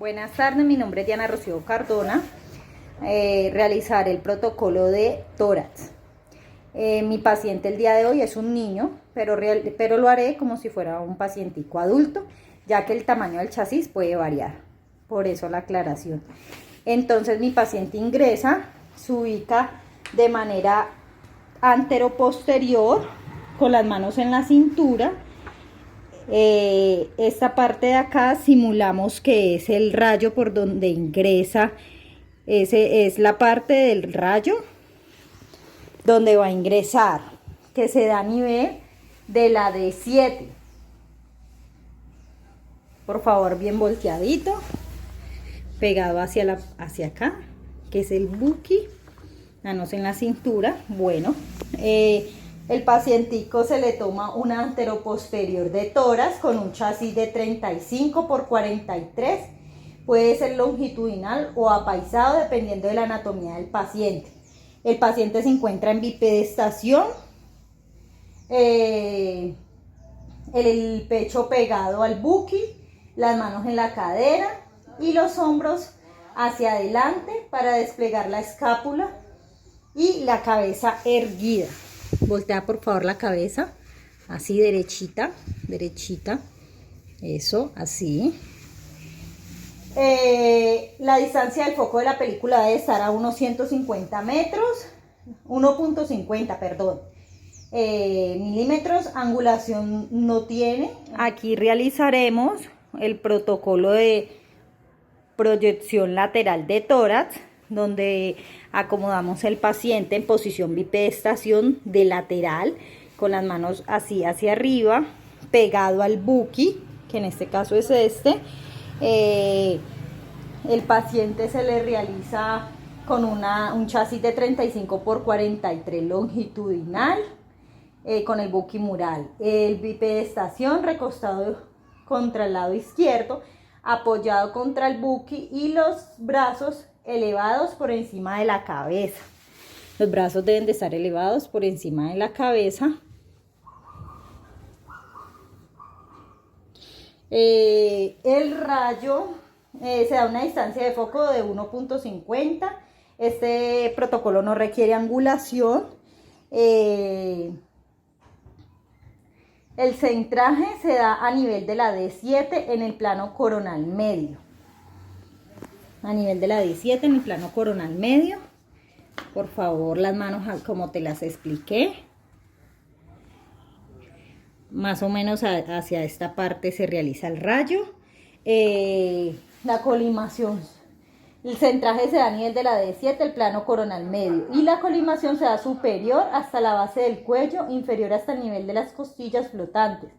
Buenas tardes, mi nombre es Diana Rocío Cardona. Realizaré el protocolo de tórax. Mi paciente el día de hoy es un niño, pero lo haré como si fuera un pacientico adulto, ya que el tamaño del chasis puede variar. Por eso la aclaración. Entonces mi paciente ingresa, se ubica de manera anteroposterior, con las manos en la cintura. Esta parte de acá simulamos que es el rayo por donde ingresa. Ese es la parte del rayo donde va a ingresar, que se da a nivel de la D7. Por favor, bien volteadito, pegado hacia acá, que es el buki, manos en la cintura. Bueno, el pacientico se le toma una anteroposterior de tórax con un chasis de 35 por 43. Puede ser longitudinal o apaisado dependiendo de la anatomía del paciente. El paciente se encuentra en bipedestación, el pecho pegado al buki, las manos en la cadera y los hombros hacia adelante para desplegar la escápula y la cabeza erguida. Voltea por favor la cabeza, así derechita, derechita, eso, así. La distancia del foco de la película debe estar a unos 150 metros, 1.50, perdón, milímetros. Angulación no tiene. Aquí realizaremos el protocolo de proyección lateral de tórax, donde acomodamos el paciente en posición bipedestación de lateral, con las manos así hacia arriba, pegado al buki, que en este caso es este. El paciente se le realiza con un chasis de 35 por 43 longitudinal, con el buki mural. El bipedestación recostado contra el lado izquierdo, apoyado contra el buki y los brazos elevados por encima de la cabeza. Los brazos deben de estar elevados por encima de la cabeza. El rayo se da una distancia de foco de 1.50. Este protocolo no requiere angulación. El centraje se da a nivel de la D7 en el plano coronal medio. A nivel de la D7 en el plano coronal medio. Por favor, las manos como te las expliqué. Más o menos hacia esta parte se realiza el rayo. La colimación, el centraje se da a nivel de la D7, el plano coronal medio, y la colimación se da superior hasta la base del cuello, inferior hasta el nivel de las costillas flotantes,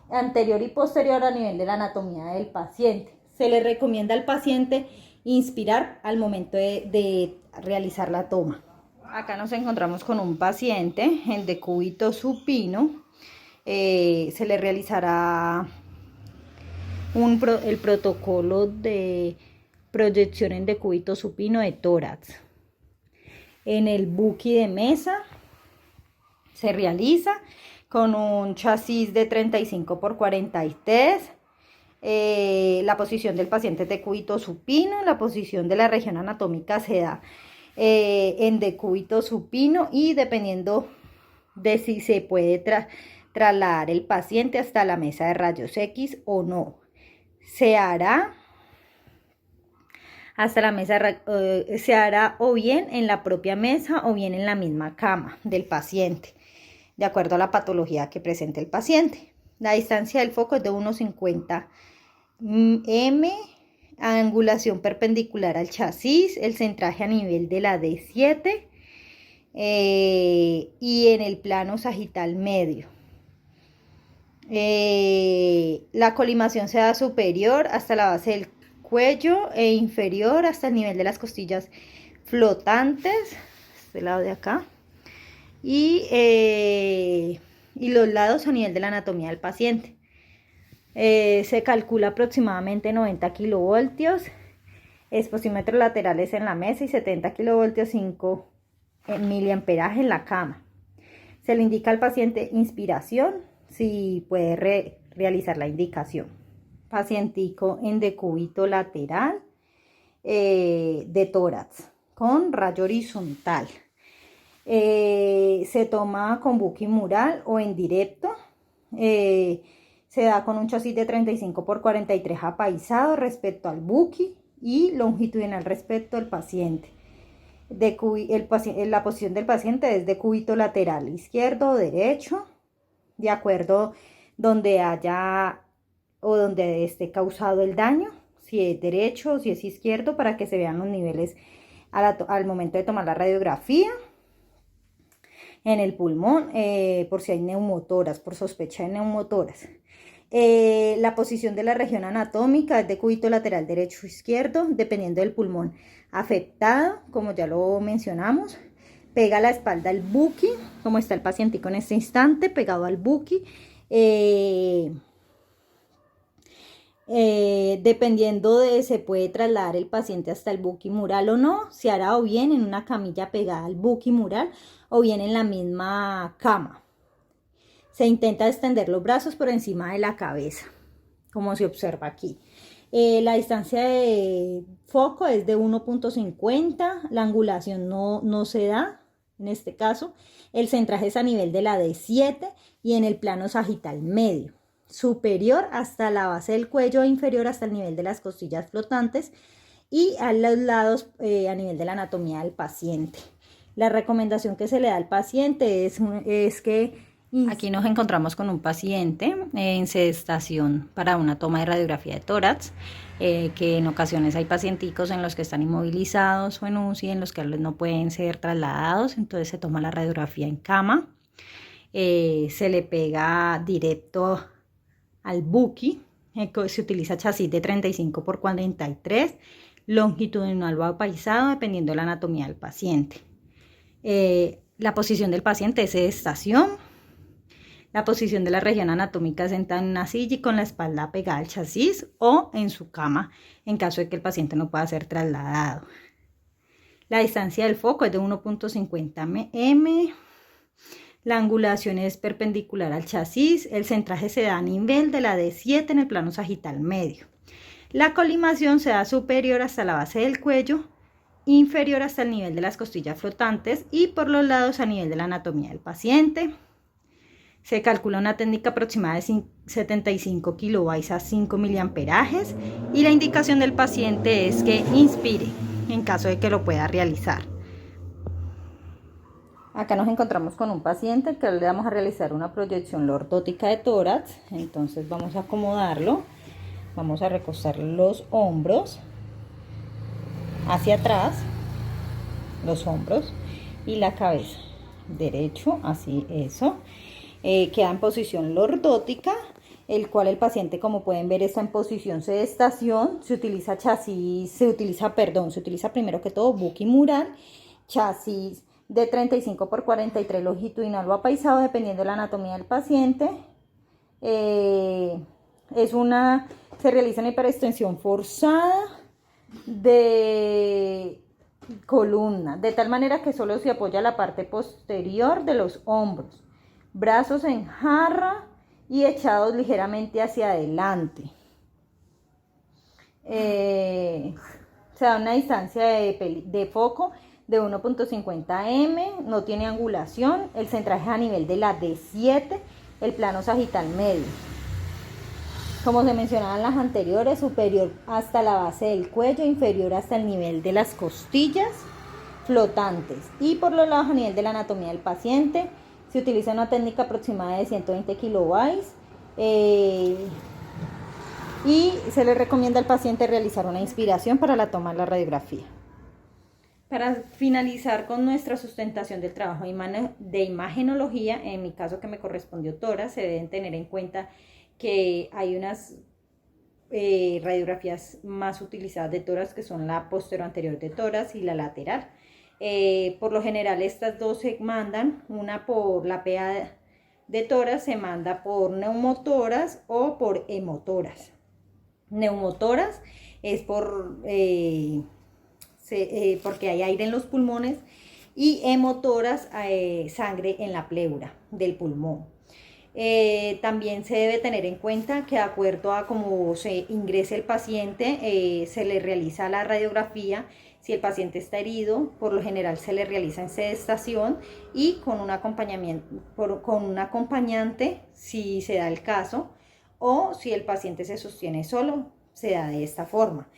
anterior y posterior a nivel de la anatomía del paciente. Se le recomienda al paciente inspirar al momento de realizar la toma. Acá nos encontramos con un paciente en decúbito supino. Se le realizará el protocolo de proyección en decúbito supino de tórax. En el buki de mesa se realiza con un chasis de 35 por 43. La posición del paciente es decúbito supino. La posición de la región anatómica se da en decúbito supino, y dependiendo de si se puede trasladar el paciente hasta la mesa de rayos X o no, se hará hasta la mesa, se hará o bien en la propia mesa o bien en la misma cama del paciente, de acuerdo a la patología que presente el paciente. La distancia del foco es de 1.50 m, angulación perpendicular al chasis, el centraje a nivel de la D7 y en el plano sagital medio. La colimación se da superior hasta la base del cuello e inferior hasta el nivel de las costillas flotantes, este lado de acá, y los lados a nivel de la anatomía del paciente. Se calcula aproximadamente 90 kilovoltios, exposímetros laterales en la mesa y 70 kilovoltios, 5 miliamperaje en la cama. Se le indica al paciente inspiración, si puede realizar la indicación. pacientico en decúbito lateral de tórax con rayo horizontal. Se toma con buque mural o en directo. Se da con un chasis de 35 por 43 apaisado respecto al buque y longitudinal respecto al paciente. La posición del paciente es de cúbito lateral, izquierdo o derecho, de acuerdo donde haya o donde esté causado el daño, si es derecho o si es izquierdo, para que se vean los niveles al momento de tomar la radiografía. En el pulmón, por si hay neumotoras, por sospecha de neumotoras. La posición de la región anatómica es de cúbito lateral derecho o izquierdo, dependiendo del pulmón afectado, como ya lo mencionamos. Pega la espalda al buque, como está el pacientico en este instante, pegado al buque. Dependiendo de se puede trasladar el paciente hasta el buque mural o no, se hará o bien en una camilla pegada al buque mural o bien en la misma cama. Se intenta extender los brazos por encima de la cabeza, como se observa aquí. La distancia de foco es de 1.50, la angulación no se da en este caso. El centraje es a nivel de la D7 y en el plano sagital medio, superior hasta la base del cuello e inferior hasta el nivel de las costillas flotantes y a los lados a nivel de la anatomía del paciente. La recomendación que se le da al paciente es que aquí nos encontramos con un paciente en sedestación para una toma de radiografía de tórax, que en ocasiones hay pacienticos en los que están inmovilizados o en UCI, en los que no pueden ser trasladados, entonces se toma la radiografía en cama, se le pega directo al buque, se utiliza chasis de 35 por 43, longitudinal o apaisado, dependiendo de la anatomía del paciente. La posición del paciente es sedestación. La posición de la región anatómica sentada en una silla y con la espalda pegada al chasis o en su cama, en caso de que el paciente no pueda ser trasladado. La distancia del foco es de 1.50 m. La angulación es perpendicular al chasis. El centraje se da a nivel de la D7 en el plano sagital medio. La colimación se da superior hasta la base del cuello, inferior hasta el nivel de las costillas flotantes y por los lados a nivel de la anatomía del paciente. Se calcula una técnica aproximada de 75 kilovatios a 5 miliamperajes y la indicación del paciente es que inspire en caso de que lo pueda realizar. Acá nos encontramos con un paciente que le vamos a realizar una proyección lordótica de tórax. Entonces vamos a acomodarlo, vamos a recostar los hombros hacia atrás, los hombros y la cabeza, derecho, así, eso. Queda en posición lordótica, el cual el paciente, como pueden ver, está en posición sedestación. Se utiliza primero que todo buque mural, chasis de 35 por 43 longitudinal o apaisado, dependiendo de la anatomía del paciente. Se realiza una hiperextensión forzada de columna, de tal manera que solo se apoya la parte posterior de los hombros, brazos en jarra y echados ligeramente hacia adelante. Se da una distancia de foco de 1.50 m, no tiene angulación, el centraje a nivel de la D7, el plano sagital medio. Como se mencionaba en las anteriores, superior hasta la base del cuello, inferior hasta el nivel de las costillas flotantes y por los lados a nivel de la anatomía del paciente. Se utiliza una técnica aproximada de 120 kilovatios y se le recomienda al paciente realizar una inspiración para la toma de la radiografía. Para finalizar con nuestra sustentación del trabajo de imagenología, en mi caso que me correspondió tórax, se deben tener en cuenta que hay unas radiografías más utilizadas de tórax, que son la postero-anterior de tórax y la lateral. Por lo general estas dos se mandan, una por la PA de tórax se manda por neumotoras o por hemotoras. Neumotoras es porque hay aire en los pulmones, y hemotoras, sangre en la pleura del pulmón. También se debe tener en cuenta que de acuerdo a cómo se ingrese el paciente, se le realiza la radiografía. Si el paciente está herido, por lo general se le realiza en sedestación y con un acompañamiento, con un acompañante si se da el caso, o si el paciente se sostiene solo, se da de esta forma.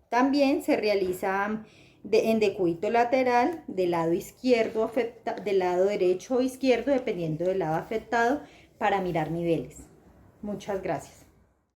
También se realiza en decúbito lateral del lado izquierdo, del lado derecho o izquierdo, dependiendo del lado afectado, para mirar niveles. Muchas gracias.